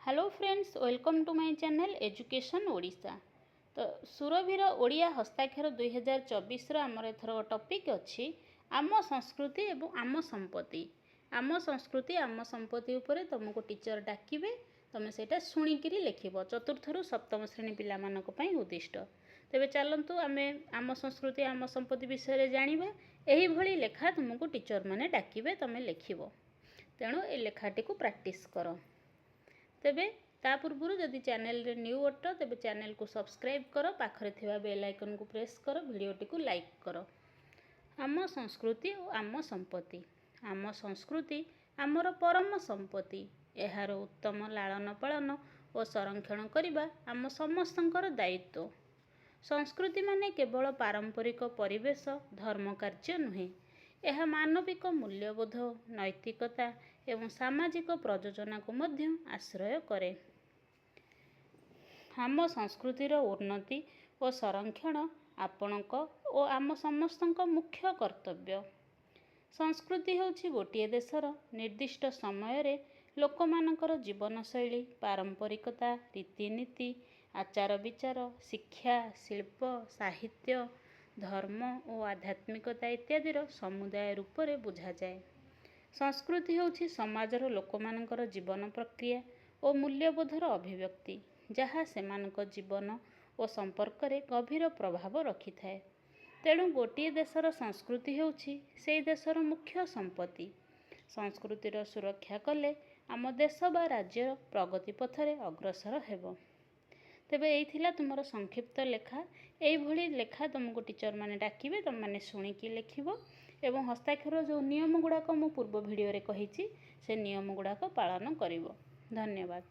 Hello friends, welcome to my channel education Odisha. तो सुरभीर ओडिया हस्ताक्षर 2024 आमर एथर टॉपिक अच्छी आम संस्कृति एवं आम संपत्ति। आम संस्कृति आम संपत्ति उपरे तुमको टीचर डाकिबे, तुम सेटा शुणिकी लिखब। चतुर्थ रु सप्तम श्रेणी पिला मानक पई उद्दिष्ट। तेबे चलंतु आमे आम संस्कृति आम संपत्ति विषय जानिबा। एही भली लेखा तुमको टीचर माने डाकिबे, तुमे लिखिबो। तेणु ए लेखाटी को प्रैक्टिस करो। तेबे ता पूर्व जदि चैनल रे न्यू अट तेबे चैनल को सब्सक्राइब करो, पाखरे थिबा बेल आइकन को प्रेस करो, वीडियोटी को लाइक करो। आम संस्कृति और आम संपत्ति। आम संस्कृति आमर परम संपत्ति। एहार उत्तम लालन पालन और संरक्षण करने आम समस्तंकर दायित्व। संस्कृति माने केवल पारंपरिक परिवेश धर्म कार्य नुहे, यह मानविक मूल्यबोध नैतिकता एवं सामाजिक प्रयोजना को मध्य आश्रय करे। आम संस्कृतिर उन्नति और संरक्षण आपणक और आम समस्तक मुख्य कर्तव्य। संस्कृति होछि गोटिए देशर निर्दिष्ट समय रे लोकमानकर जीवनशैली, पारंपरिकता, रीतिनीति, आचार विचार, शिक्षा, शिल्प, साहित्य, धर्म और आध्यात्मिकता इत्यादि समुदाय रूप में बुझा जाए। संस्कृति होछि समाजर लोकमानकर जीवन प्रक्रिया और मूल्यबोधर अभिव्यक्ति, जहाँ सेमानक जीवन और संपर्क रे गभीर प्रभाव रखि थाए। तेणु गोटिए देशर संस्कृति होछि सेई देशर मुख्य संपत्ति। संस्कृतिर सुरक्षा कले आम देश बा राज्य प्रगति पथरे अग्रसर हेब। तेबे एई तुमर संक्षिप्त लेखा। एई भली लेखा तुमको टीचर माने डाकिबे, तुम माने शुणिकी लिखिबो एवं हस्ताक्षर जो नियम गुड़ाक मु पूर्व वीडियो रे कहिछि से नियम गुड़ाक पालन करिवो। धन्यवाद।